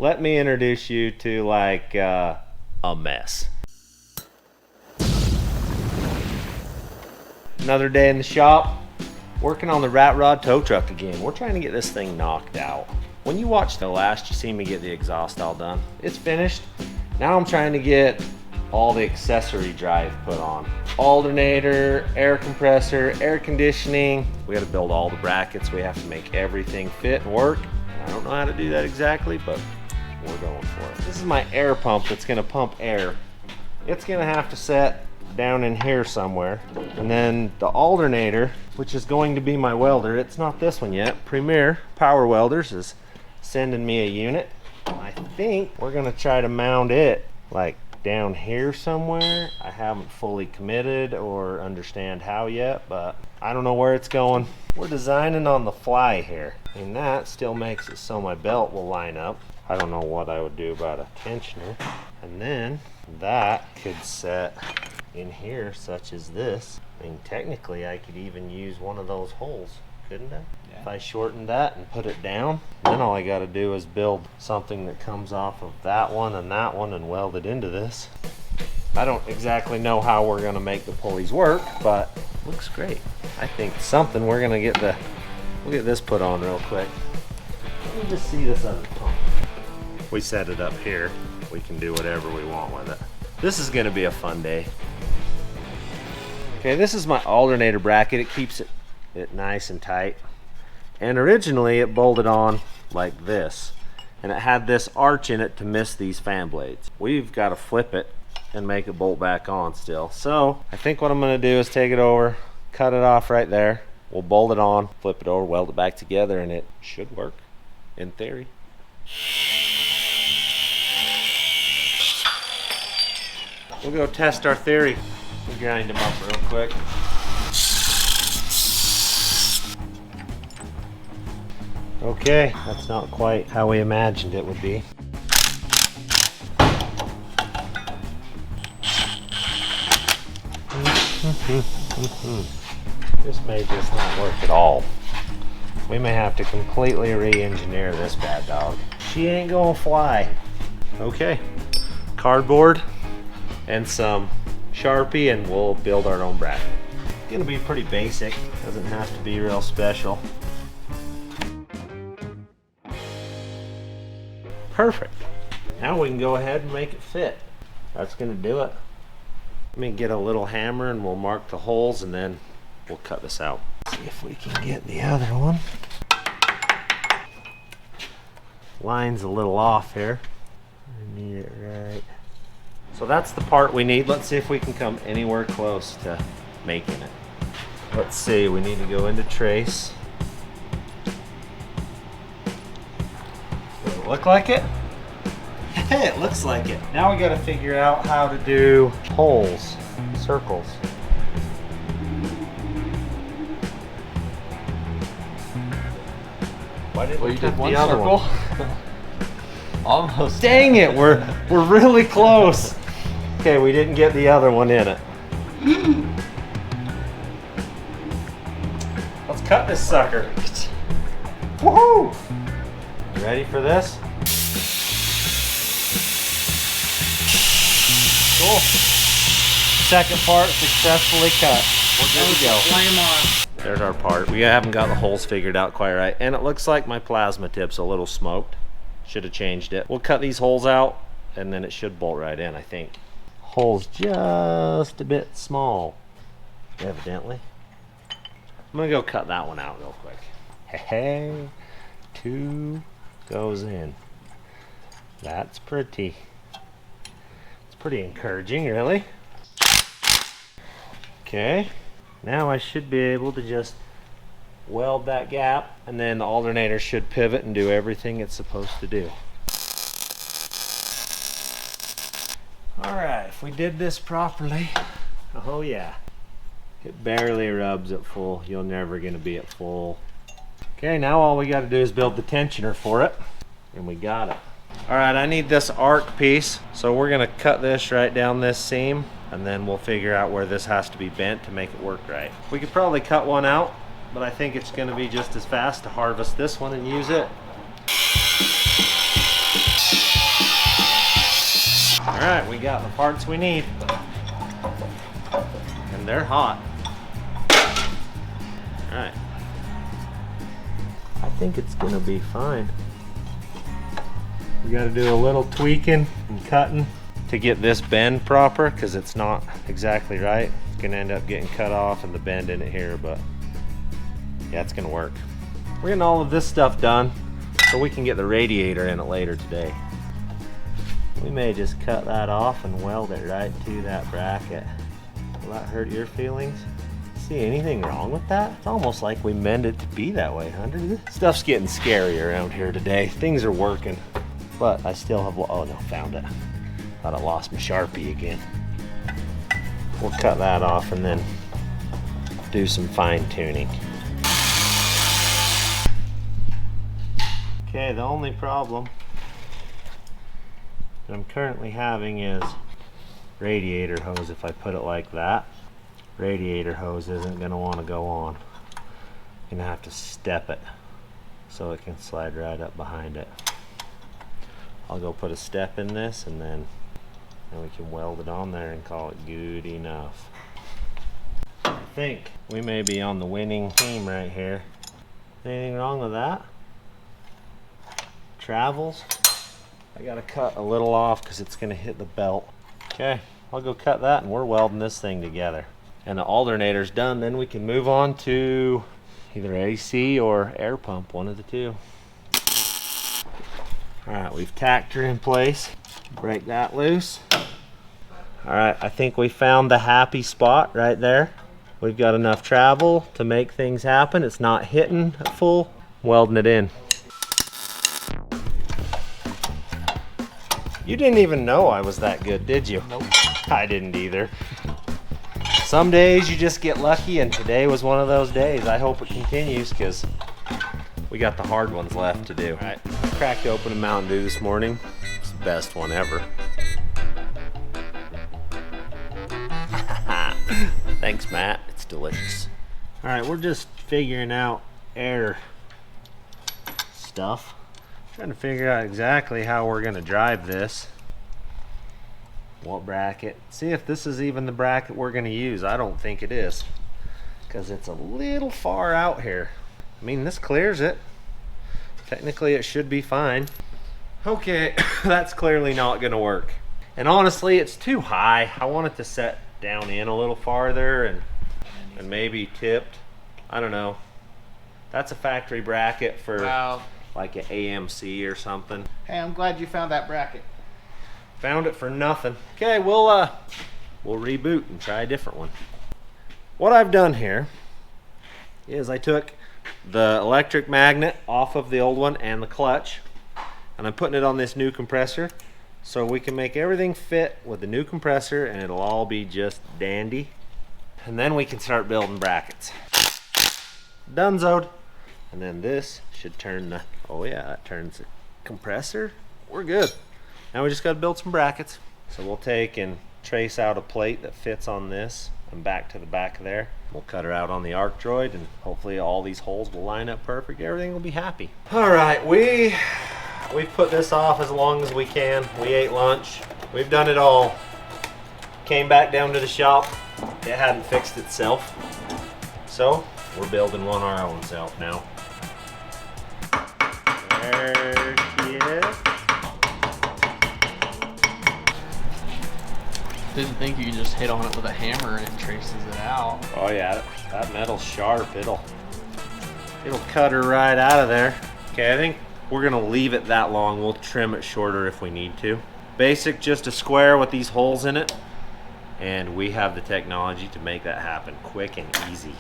let me introduce you to like a mess. Another day in the shop, working on the rat rod tow truck again. We're trying to get this thing knocked out. When you watched the last, you see me get the exhaust all done. It's finished. Now I'm trying to get all the accessory drive put on. Alternator, air compressor, air conditioning. We got to build all the brackets. We have to make everything fit and work. I don't know how to do that exactly, but we're going for it. This is my air pump that's gonna pump air. It's gonna have to set down in here somewhere. And then the alternator, which is going to be my welder, it's not this one yet. Premier Power Welders is sending me a unit. I think we're gonna try to mount it like down here somewhere. I haven't fully committed or understand how yet, but I don't know where it's going. We're designing on the fly here, and that still makes it so my belt will line up. I don't know what I would do about a tensioner. And then that could set in here, such as this. I mean, technically I could even use one of those holes, couldn't I? Yeah. If I shorten that and put it down, then all I got to do is build something that comes off of that one and weld it into this. I don't exactly know how we're going to make the pulleys work, but looks great. I think something we're going to get we'll get this put on real quick. Let me just see this other pump. We set it up here. We can do whatever we want with it. This is going to be a fun day. Okay, this is my alternator bracket. It keeps it nice and tight. And originally it bolted on like this. And it had this arch in it to miss these fan blades. We've got to flip it and make it bolt back on still. So I think what I'm going to do is take it over, cut it off right there. We'll bolt it on, flip it over, weld it back together, and it should work in theory. We'll go test our theory. We'll grind them up real quick. Okay, that's not quite how we imagined it would be. This may just not work at all. We may have to completely re-engineer this bad dog. She ain't gonna fly. Okay, cardboard and some Sharpie and we'll build our own bracket. It's gonna be pretty basic, doesn't have to be real special. Perfect. Now we can go ahead and make it fit. That's gonna do it. Let me get a little hammer and we'll mark the holes and then we'll cut this out. See if we can get the other one. Line's a little off here. I need it right. So that's the part we need. Let's see if we can come anywhere close to making it. Let's see, we need to go into trace. Does it look like it? It looks like it. Now we got to figure out how to do holes, circles. Why didn't we cut the other one? Almost. Dang it, we're really close. Okay, we didn't get the other one in it. Let's cut this sucker. Woohoo! You ready for this? Cool. Second part successfully cut. We're good to go. Flame on. There's our part. We haven't got the holes figured out quite right. And it looks like my plasma tip's a little smoked. Should have changed it. We'll cut these holes out and then it should bolt right in, I think. Hole's just a bit small, evidently. I'm gonna go cut that one out real quick. Hey, 2 goes in. That's pretty. It's pretty encouraging, really. Okay, now I should be able to just weld that gap and then the alternator should pivot and do everything it's supposed to do. Alright, if we did this properly, oh yeah, it barely rubs at full. You're never going to be at full. Okay, now all we got to do is build the tensioner for it, and we got it. Alright, I need this arc piece, so we're going to cut this right down this seam, and then we'll figure out where this has to be bent to make it work right. We could probably cut one out, but I think it's going to be just as fast to harvest this one and use it. Alright, we got the parts we need. And they're hot. Alright. I think it's gonna be fine. We gotta do a little tweaking and cutting to get this bend proper, because it's not exactly right. It's gonna end up getting cut off and the bend in it here, but yeah, it's gonna work. We're getting all of this stuff done so we can get the radiator in it later today. We may just cut that off and weld it right to that bracket. Will that hurt your feelings? See anything wrong with that? It's almost like we meant it to be that way, huh? Stuff's getting scary around here today. Things are working, but I still have, oh no, found it. Thought I lost my Sharpie again. We'll cut that off and then do some fine tuning. Okay, the only problem that I'm currently having is radiator hose. If I put it like that, radiator hose isn't going to want to go on. I'm going to have to step it so it can slide right up behind it. I'll go put a step in this and then we can weld it on there and call it good enough. I think we may be on the winning team right here. Anything wrong with that? Travels. I gotta cut a little off because it's gonna hit the belt. Okay, I'll go cut that and we're welding this thing together. And the alternator's done, then we can move on to either AC or air pump, one of the two. Alright, we've tacked her in place. Break that loose. Alright, I think we found the happy spot right there. We've got enough travel to make things happen. It's not hitting at full. Welding it in. You didn't even know I was that good, did you? Nope. I didn't either. Some days you just get lucky, and today was one of those days. I hope it continues, because we got the hard ones left to do. All right, cracked open a Mountain Dew this morning. It's the best one ever. Thanks, Matt. It's delicious. All right, we're just figuring out air stuff. Trying to figure out exactly how we're going to drive this. What bracket. See if this is even the bracket we're going to use. I don't think it is, because it's a little far out here. I mean, this clears it. Technically it should be fine. Okay, that's clearly not going to work. And honestly, it's too high. I want it to set down in a little farther and maybe tipped. I don't know. That's a factory bracket for like an AMC or something. Hey, I'm glad you found that bracket. Found it for nothing. Okay, we'll reboot and try a different one. What I've done here is I took the electric magnet off of the old one and the clutch, and I'm putting it on this new compressor so we can make everything fit with the new compressor and it'll all be just dandy. And then we can start building brackets. Donezoed. And then this should turn the, oh yeah, that turns the compressor. We're good. Now we just got to build some brackets. So we'll take and trace out a plate that fits on this and back to the back of there. We'll cut her out on the arc droid and hopefully all these holes will line up perfect. Everything will be happy. All right, we've put this off as long as we can. We ate lunch. We've done it all. Came back down to the shop. It hadn't fixed itself. So we're building one our own self now. There she is. Didn't think you could just hit on it with a hammer and it traces it out. Oh yeah, that metal's sharp. It'll cut her right out of there. Okay, I think we're gonna leave it that long. We'll trim it shorter if we need to. Basic, just a square with these holes in it, and we have the technology to make that happen quick and easy.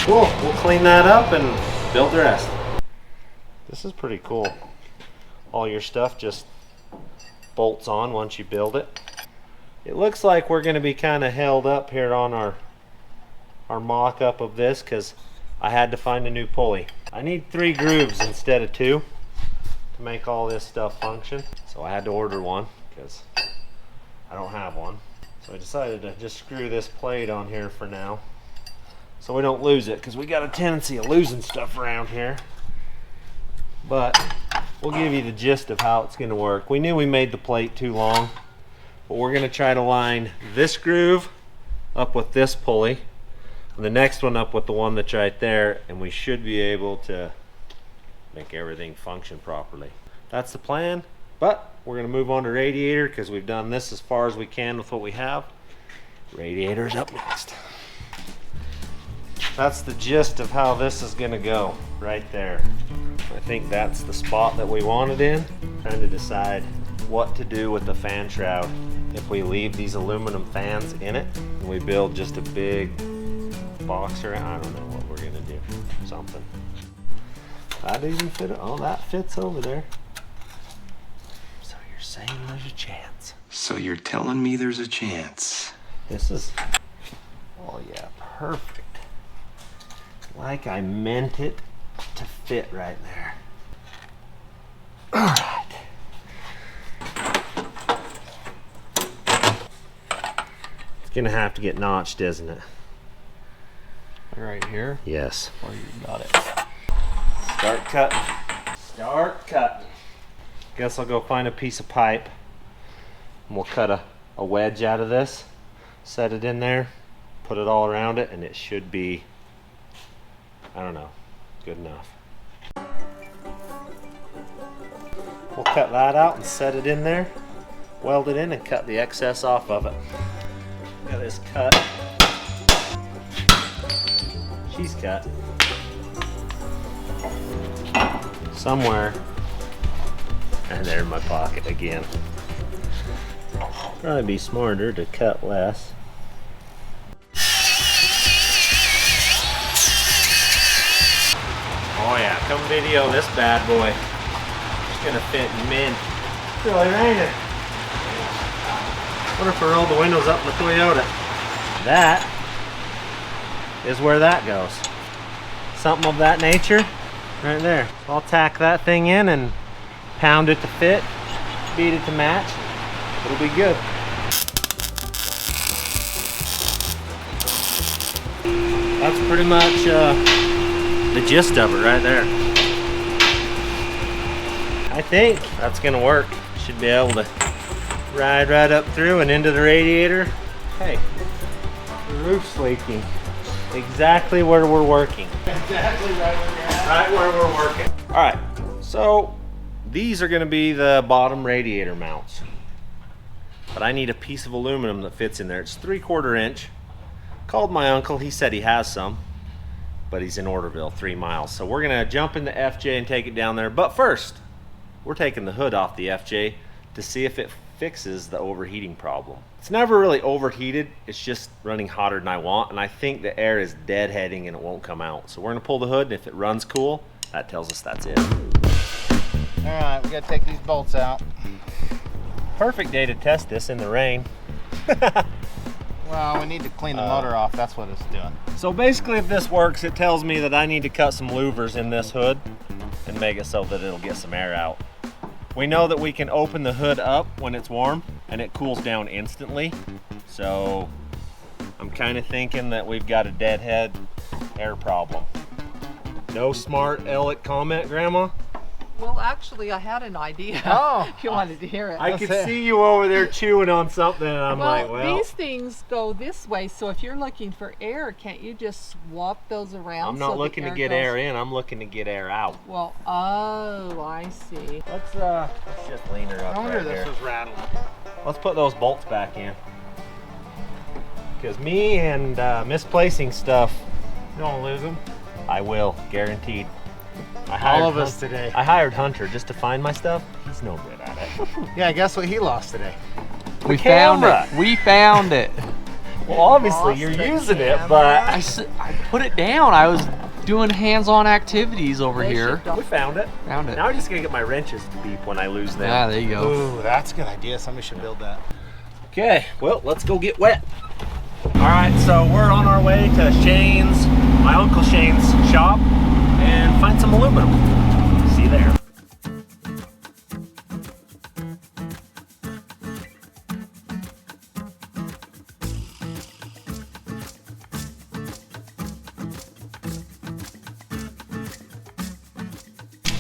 Cool, we'll clean that up and build the rest. This is pretty cool. All your stuff just bolts on once you build it. It looks like we're going to be kind of held up here on our mock-up of this because I had to find a new pulley. I need 3 grooves instead of 2 to make all this stuff function. So I had to order one because I don't have one. So I decided to just screw this plate on here for now. so we don't lose it, because we got a tendency of losing stuff around here. But we'll give you the gist of how it's going to work. We knew we made the plate too long, but we're going to try to line this groove up with this pulley, and the next one up with the one that's right there, and we should be able to make everything function properly. That's the plan, but we're going to move on to radiator because we've done this as far as we can with what we have. Radiator's up next. That's the gist of how this is going to go right there. I think that's the spot that we want it in. Trying to decide what to do with the fan shroud. If we leave these aluminum fans in it and we build just a big box around, I don't know what we're going to do. Something. That even fit. Oh, that fits over there. So you're saying there's a chance. So you're telling me there's a chance? This is, oh yeah, perfect. Like I meant it to fit right there. All right. It's gonna have to get notched, isn't it? Right here? Yes. Oh, you got it. Start cutting. Start cutting. Guess I'll go find a piece of pipe and we'll cut a wedge out of this, set it in there, put it all around it, and it should be, I don't know, good enough. We'll cut that out and set it in there, weld it in, and cut the excess off of it. Got this cut. She's cut. Somewhere. And they're in my pocket again. Probably be smarter to cut less. Oh yeah, come video this bad boy. It's gonna fit in mint. It's really raining. What if I rolled the windows up in the Toyota? That is where that goes. Something of that nature, right there. So I'll tack that thing in and pound it to fit, beat it to match. It'll be good. That's pretty much the gist of it right there. I think that's gonna work. Should be able to ride right up through and into the radiator. Hey, the roof's leaking. Exactly where we're working. Exactly right where you're at. Right where we're working. All right, so these are gonna be the bottom radiator mounts. But I need a piece of aluminum that fits in there. It's 3/4 inch. Called my uncle, he said he has some, but he's in Orderville, 3 miles. So we're gonna jump in the FJ and take it down there. But first, we're taking the hood off the FJ to see if it fixes the overheating problem. It's never really overheated, it's just running hotter than I want, and I think the air is deadheading and it won't come out. So we're gonna pull the hood, and if it runs cool, that tells us that's it. All right, we gotta take these bolts out. Perfect day to test this in the rain. Well, we need to clean the motor off, that's what it's doing. So basically, if this works, it tells me that I need to cut some louvers in this hood and make it so that it'll get some air out. We know that we can open the hood up when it's warm and it cools down instantly. So I'm kind of thinking that we've got a deadhead air problem. No smart aleck comment, Grandma? Well, actually, I had an idea. Oh. If you wanted to hear it. I could see you over there chewing on something, and I'm like, well, these things go this way, so if you're looking for air, can't you just swap those around? I'm not looking to get air in, I'm looking to get air out. Well, oh, I see. Let's just lean her up I wonder right if this here. was rattling. Let's put those bolts back in. Because me and misplacing stuff, You don't lose them? I will, guaranteed. All of us today. I hired Hunter just to find my stuff. He's no good at it. Yeah, guess what he lost today? We camera. found it. We found it. Well, obviously Lost you're the using it, camera. but I put it down. I was doing hands-on activities over They here. should we found it. Found it. Now I'm just gonna get my wrenches to beep when I lose them. Yeah, there you go. Ooh, that's a good idea. Somebody should build that. Okay, well, let's go get wet. All right, so we're on our way to Shane's, my Uncle Shane's shop, and find some aluminum. See you there.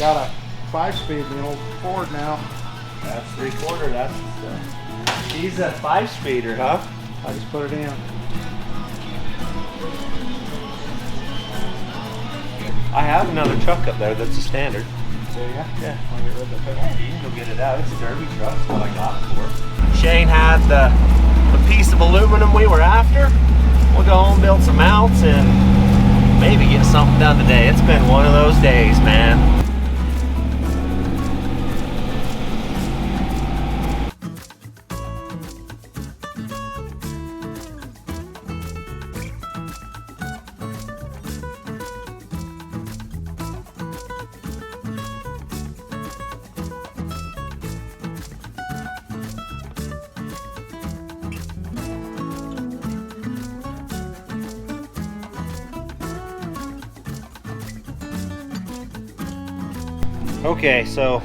got a 5-speed in the old Ford now. That's 3/4. He's a 5-speeder, huh? I just put it in. I have another truck up there that's a standard. So yeah. Yeah. You can go get it out. It's a derby truck. That's what I got it for. Shane had the piece of aluminum we were after. We'll go home, build some mounts, and maybe get something done today. It's been one of those days, man. Okay, so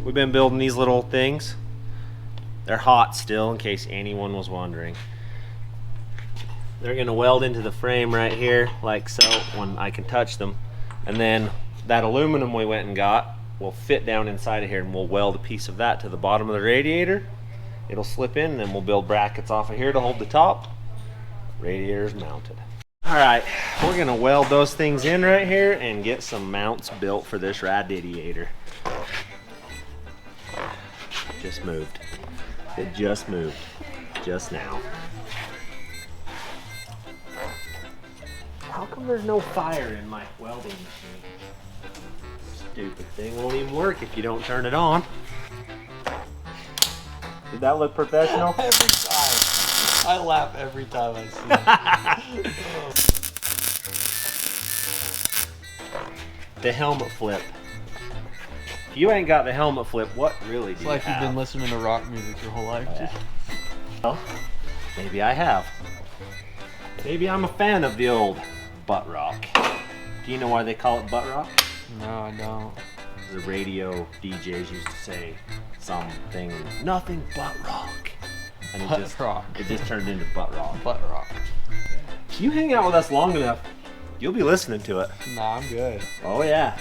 we've been building these little things. They're hot still, in case anyone was wondering. They're gonna weld into the frame right here, like so, when I can touch them. And then that aluminum we went and got will fit down inside of here, and we'll weld a piece of that to the bottom of the radiator. It'll slip in, and then we'll build brackets off of here to hold the top. Radiator's mounted. All right, we're gonna weld those things in right here and get some mounts built for this radiator. Just moved. It just moved, just now. How come there's no fire in my welding machine? Stupid thing won't even work if you don't turn it on. Did that look professional? Every time. I laugh every time I see it. The helmet flip. If you ain't got the helmet flip, what really do It's like you have? you've been listening to rock music your whole life. Yeah. Well, maybe I have. Maybe I'm a fan of the old butt rock. Do you know why they call it butt rock? No, I don't. The radio DJs used to say something, nothing but rock. And it just turned into butt rock. Butt rock. If you hang out with us long enough, you'll be listening to it. Nah, I'm good. Oh yeah.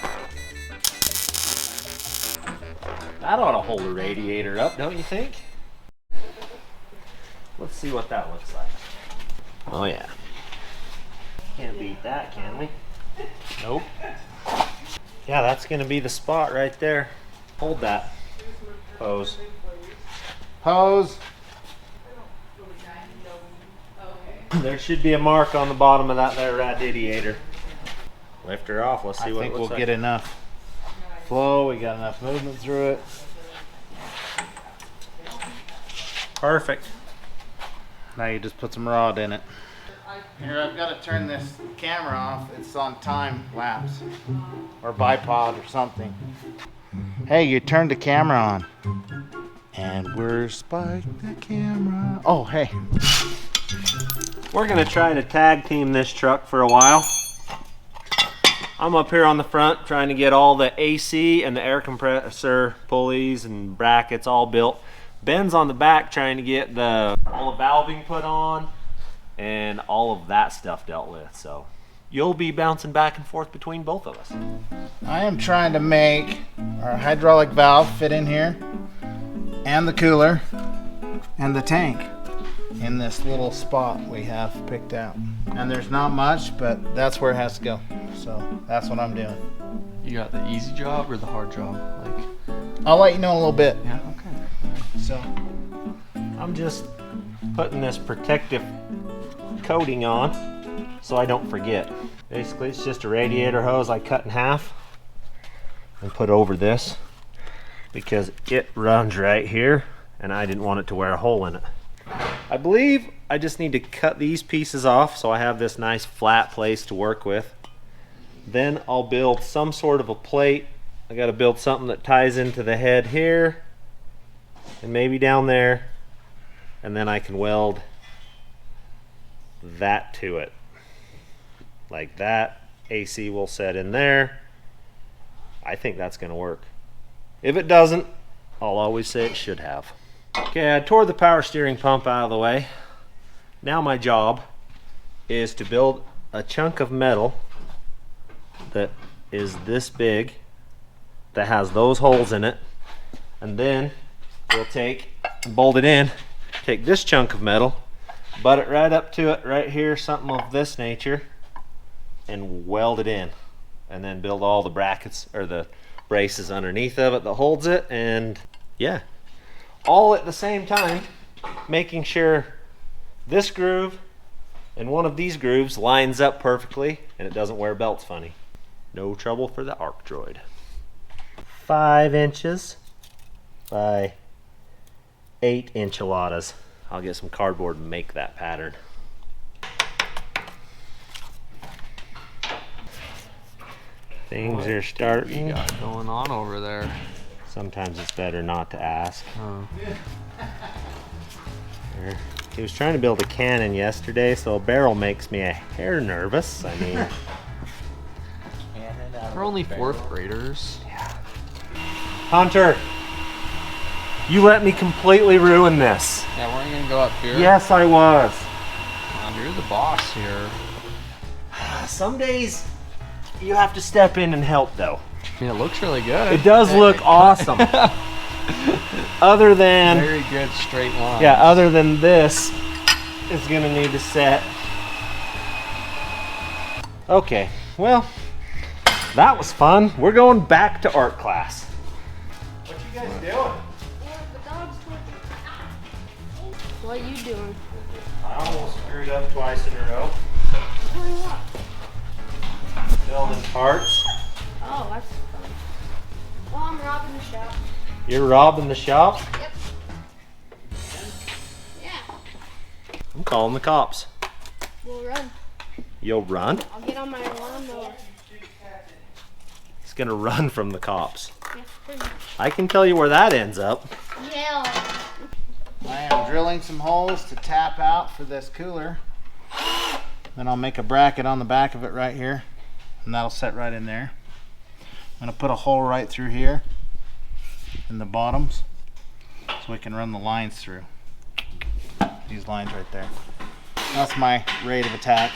That ought to hold a radiator up, don't you think? Let's see what that looks like. Oh yeah. Can't beat that, can we? Nope. Yeah, that's gonna be the spot right there. Hold that. Hose. Hose. There should be a mark on the bottom of that there radiator. Lift her off. Let's see I what it think looks we'll like. get enough flow. We got enough movement through it. Perfect. Now you just put some rod in it. Here, I've got to turn this camera off. It's on time lapse or bipod or something. Hey, you turned the camera on. And we're spiked the camera. Oh, hey. We're gonna try to tag team this truck for a while. I'm up here on the front trying to get all the AC and the air compressor pulleys and brackets all built. Ben's on the back trying to get all the valving put on and all of that stuff dealt with. So you'll be bouncing back and forth between both of us. I am trying to make our hydraulic valve fit in here and the cooler and the tank in this little spot we have picked out. And there's not much, but that's where it has to go. So that's what I'm doing. You got the easy job or the hard job? Like, I'll let you know in a little bit. yeah, okay. So I'm just putting this protective coating on so I don't forget. Basically, it's just a radiator hose I cut in half and put over this because it runs right here and I didn't want it to wear a hole in it. I believe I just need to cut these pieces off so I have this nice flat place to work with. Then I'll build some sort of a plate. I got to build something that ties into the head here and maybe down there, and then I can weld that to it like that. AC will set in there. I think that's going to work. If it doesn't, I'll always say it should have. Okay, I tore the power steering pump out of the way. Now my job is to build a chunk of metal that is this big that has those holes in it, and then we'll take and bolt it in, take this chunk of metal, butt it right up to it right here, something of this nature, and weld it in, and then build all the brackets or the braces underneath of it that holds it. And yeah, all at the same time making sure this groove and one of these grooves lines up perfectly and it doesn't wear belts funny. No trouble for the arc droid. 5 inches by 8 enchiladas. I'll get some cardboard and make that pattern. Things are starting. What got going on over there? Sometimes it's better not to ask. Oh. There. He was trying to build a cannon yesterday, so a barrel makes me a hair nervous. I mean, We're only 4th graders. Hunter, you let me completely ruin this. Yeah, we're gonna go up here. Yes, I was. You're the boss here. Some days you have to step in and help, though. I mean, it looks really good. It does look awesome. Other than Very good straight line. yeah, other than this is gonna need to set. Okay, well, that was fun. We're going back to art class. What you guys doing? What are you doing? I almost screwed up twice in a row. Building parts. Oh, that's fun. Well, I'm robbing the shop. You're robbing the shop? Yep. Yeah. I'm calling the cops. We'll run. You'll run? I'll get on my lawnmower. He's gonna run from the cops. Yeah, pretty much. I can tell you where that ends up. Yeah. I am drilling some holes to tap out for this cooler. Then I'll make a bracket on the back of it right here, and that'll set right in there. I'm gonna put a hole right through here in the bottoms so we can run the lines through. These lines right there. That's my rate of attack.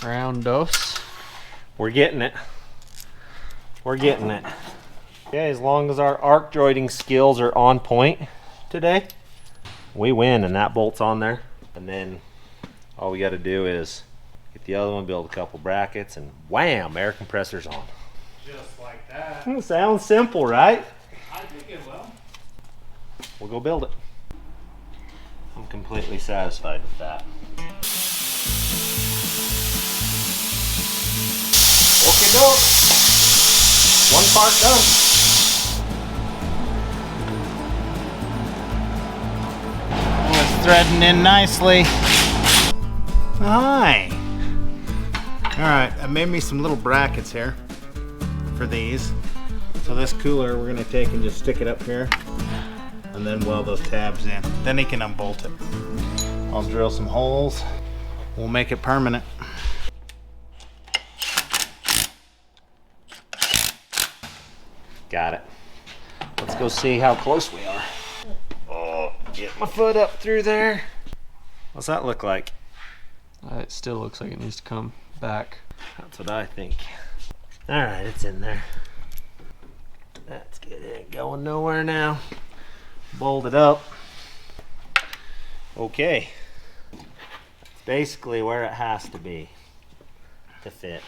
Round dose. We're getting it. We're getting it. Okay, as long as our arc droiding skills are on point today, we win, and that bolt's on there. And then all we got to do is get the other one, build a couple brackets, and wham, air compressor's on. Just like that. Sounds simple, right? I think it will. We'll go build it. I'm completely satisfied with that. Okay, doke. One part done. Oh, it's threading in nicely. Hi. All right, I made me some little brackets here for these. So this cooler, we're gonna take and just stick it up here and then weld those tabs in. Then he can unbolt it. I'll drill some holes. We'll make it permanent. Got it. Let's go see how close we are. Oh, get my foot up through there. What's that look like? It still looks like it needs to come back. That's what I think. All right, it's in there. That's good. It ain't going nowhere now. Bolt it up. Okay. That's basically where it has to be to fit.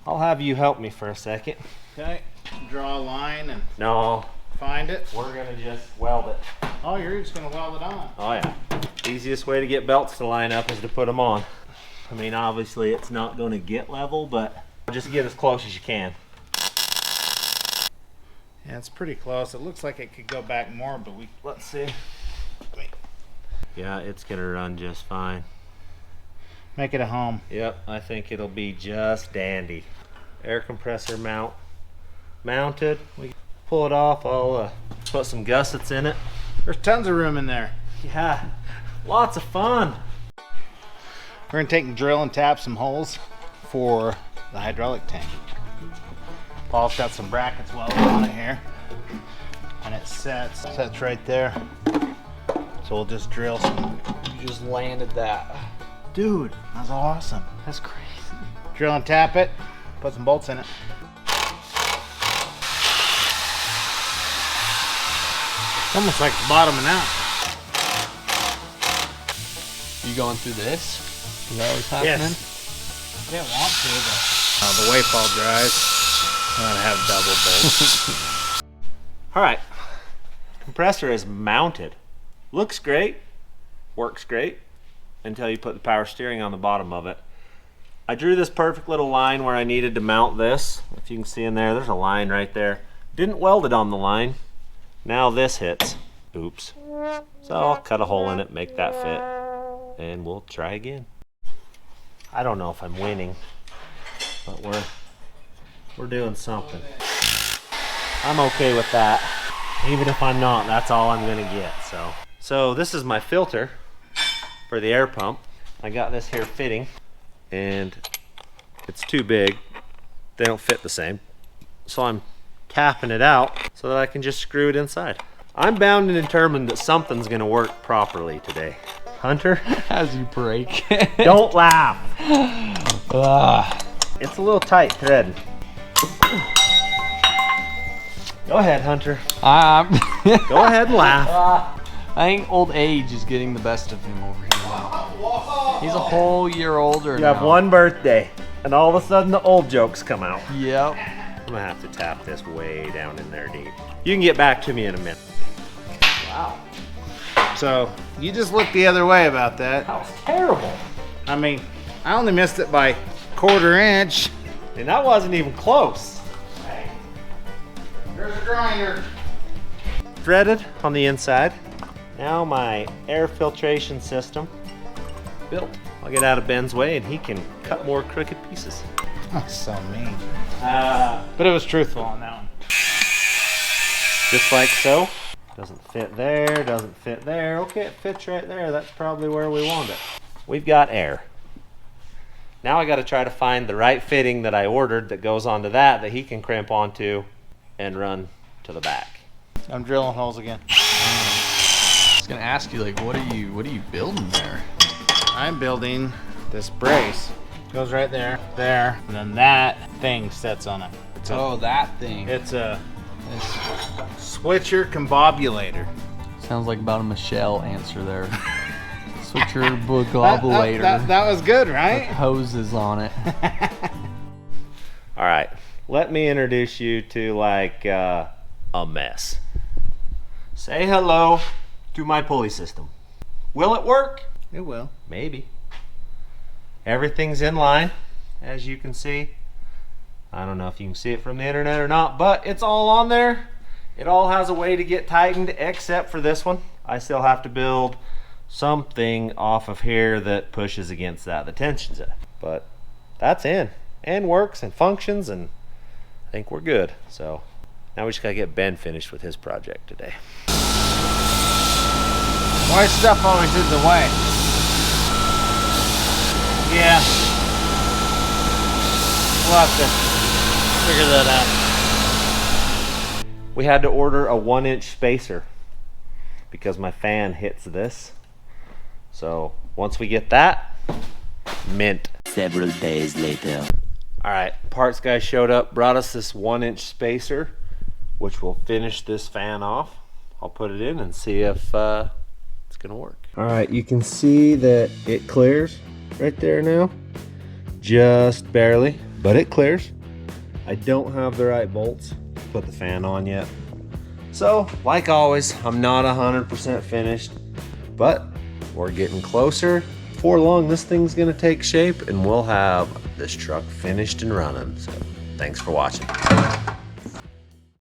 I'll have you help me for a second. Okay, draw a line and No, find it. we're gonna just weld it. Oh, you're just gonna weld it on. Oh yeah. Easiest way to get belts to line up is to put them on. I mean, obviously it's not gonna get level, but just get as close as you can. Yeah, it's pretty close. It looks like it could go back more, but Let's see. Yeah, it's gonna run just fine. make it a home. Yep, I think it'll be just dandy. Air compressor mounted. We pull it off. I'll put some gussets in it. There's tons of room in there. Yeah, lots of fun. We're gonna take and drill and tap some holes for the hydraulic tank. Paul's got some brackets welded on it here, and it sets right there. So we'll just drill some. You just landed that. Dude, that's awesome. That's crazy. Drill and tap it, put some bolts in it. Almost like it's bottoming out. You going through this? Is that what's happening? Yes. I didn't want to, but the way fall dries, I'm gonna have double bolts. All right, compressor is mounted. Looks great, works great, until you put the power steering on the bottom of it. I drew this perfect little line where I needed to mount this. If you can see in there, there's a line right there. Didn't weld it on the line. Now this hits. Oops. So I'll cut a hole in it, make that fit, and we'll try again. I don't know if I'm winning, but we're doing something. I'm okay with that. Even if I'm not, that's all I'm gonna get. So this is my filter for the air pump. I got this here fitting, and it's too big. They don't fit the same. So I'm tapping it out so that I can just screw it inside. I'm bound and determined that something's gonna work properly today. Hunter? As you break it. Don't laugh. It's a little tight thread. Go ahead, Hunter. Go ahead and laugh. I think old age is getting the best of him over here now. He's a whole year older You now. have one birthday, and all of a sudden the old jokes come out. Yep. I'm gonna have to tap this way down in there deep. You can get back to me in a minute. Wow. So you just looked the other way about that. That was terrible. I mean, I only missed it by 1/4 inch. And that wasn't even close. There's a grinder. Threaded on the inside. Now my air filtration system built. I'll get out of Ben's way and he can cut more crooked pieces. That's so mean. But it was truthful on that one. Just like so. Doesn't fit there, doesn't fit there. Okay, it fits right there. That's probably where we want it. We've got air. Now I got to try to find the right fitting that I ordered that goes onto that he can crimp onto and run to the back. I'm drilling holes again. I was gonna ask you, like, what are you building there? I'm building this brace. Goes right there, there, and then that thing sets on it. Oh, that thing. It's a switcher combobulator. Sounds like about a Michelle answer there. Switcher globulator. That was good, right? With hoses on it. All right, let me introduce you to like a mess. Say hello to my pulley system. Will it work? It will. Maybe. Everything's in line, as you can see. I don't know if you can see it from the internet or not, but it's all on there. It all has a way to get tightened except for this one. I still have to build something off of here that pushes against that, the tensions it. But that's in and works and functions, and I think we're good. So now we just gotta get Ben finished with his project today. Why is stuff always in the way? Yeah. We'll have to figure that out. We had to order a 1-inch spacer because my fan hits this. So once we get that, mint. Several days later. All right, parts guy showed up, brought us this 1-inch spacer, which will finish this fan off. I'll put it in and see if it's gonna work. All right, you can see that it clears right there now. Just barely, but it clears. I don't have the right bolts to put the fan on yet. So, like always, I'm not 100% finished, but we're getting closer. Before long, this thing's gonna take shape and we'll have this truck finished and running. So, thanks for watching.